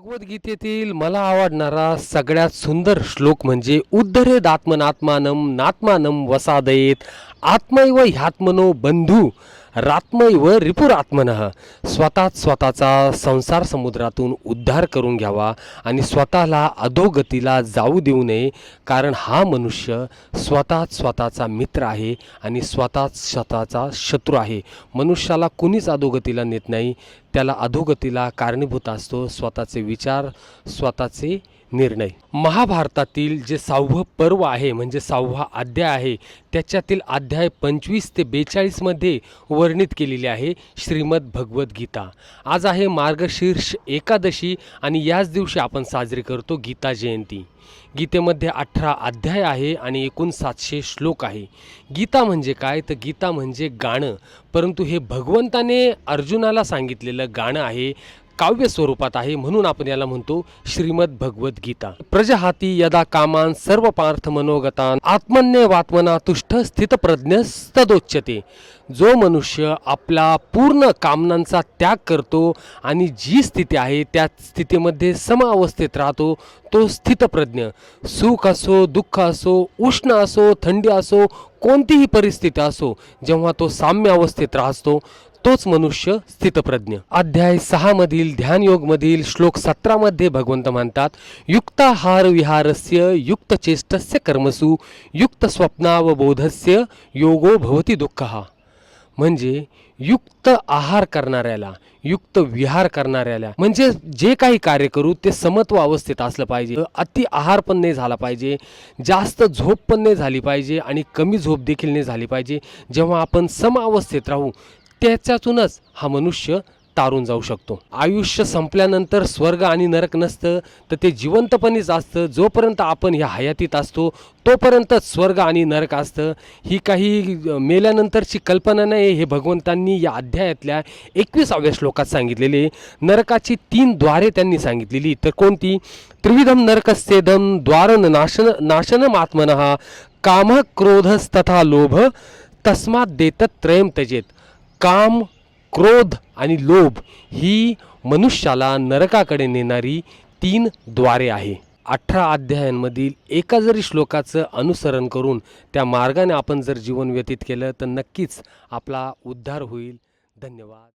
भगवद्गीतेतील मला आवडणारा सगळ्यात सुंदर श्लोक म्हणजे उद्धरेद आत्मनात्मानं नात्मानं वसादयेत आत्मैव ह्यात्मनो बंधू रात्मैव रिपुरात्मनः. स्वतःच स्वतःचा संसार समुद्रातून उद्धार करून घ्यावा आणि स्वतःला अधोगतीला जाऊ देऊ नये, कारण हा मनुष्य स्वतःच स्वतःचा मित्र आहे आणि स्वतःच स्वतःचा शत्रू आहे. मनुष्याला कुणीच अधोगतीला नेत नाही, त्याला अधोगतीला कारणीभूत असतो स्वतःचे विचार, स्वतःचे निर्णय. महाभारतातील जे 6वं पर्व आहे म्हणजे 6वा अध्याय आहे, त्याच्यातील अध्याय 25 ते 42 मध्ये वर्णित केलेले आहे श्रीमद भगवद्गीता. आज आहे मार्गशीर्ष एकादशी आणि याच दिवशी आपण साजरी करतो गीता जयंती. गीतेमध्ये 18 अध्याय आहे आणि एकूण 700 श्लोक आहे. गीता म्हणजे काय, तर गीता म्हणजे गाणं, परंतु हे भगवंताने अर्जुनाला सांगितलेलं गाणं आहे, काव्य स्वरूपात आहे, म्हणून आपण याला म्हणतो श्रीमद भगवद्गीता. प्रजहाती यदा कामान सर्व पार्थ मनोगतान आत्मन्यवात्मना तुष्ट स्थितप्रज्ञस्तदोच्यते. जो मनुष्य आपला पूर्ण कामनांचा त्याग करतो आणि जी स्थिती आहे त्या स्थितीमध्ये समावस्थेत राहतो, तो स्थितप्रज्ञ. सुख असो, दुःख असो, उष्ण असो, थंडी असो, कोणतीही परिस्थिती असो, जेव्हा तो साम्य अवस्थेत राहतो तोच मनुष्य स्थितप्रज्ञ. अध्याय 6 मधील ध्यानयोग मधील श्लोक 17 मध्ये भगवंत म्हणतात, युक्ताहार विहारस्य युक्त चेष्टस्य कर्मसु युक्त स्वप्नावबोधस्य योगो भवति दुःखः. म्हणजे युक्त आहार करणाऱ्याला, युक्त विहार करणाऱ्याला, म्हणजे जे काही कार्य करू ते समत्व अवस्थेत असलं पाहिजे. अति आहार पण नाही झाला पाहिजे, जास्त झोप पण नाही झाली पाहिजे आणि कमी झोप देखील नाही झाली पाहिजे. जेव्हा आपण सम अवस्थेत राहू त्याच्यातूनच हा मनुष्य तारून जाऊ शकतो. आयुष्य संपल्यानंतर स्वर्ग आणि नरक नसतं, तर ते जिवंतपणीच असतं. जोपर्यंत आपण ह्या हयातीत असतो तोपर्यंतच स्वर्ग आणि नरक असतं. ही काही मेल्यानंतरची कल्पना नाही, हे भगवंतांनी या अध्यायातल्या 21व्या श्लोकात सांगितलेले. नरकाची 3 द्वारे त्यांनी सांगितलेली. तर कोणती? त्रिविधम नरकस्येदम द्वारन नाशनमात्मनः काम क्रोधस्तथा लोभ तस्मात् देतत् त्रयं त्यजेत. काम, क्रोध आणि लोभ ही मनुष्याला नरकाकडे नेणारी 3 द्वारे आहे. 18 अध्यायांमधील एका जरी श्लोकाचं अनुसरण करून त्या मार्गाने आपण जर जीवन व्यतीत केलं तर नक्कीच आपला उद्धार होईल. धन्यवाद.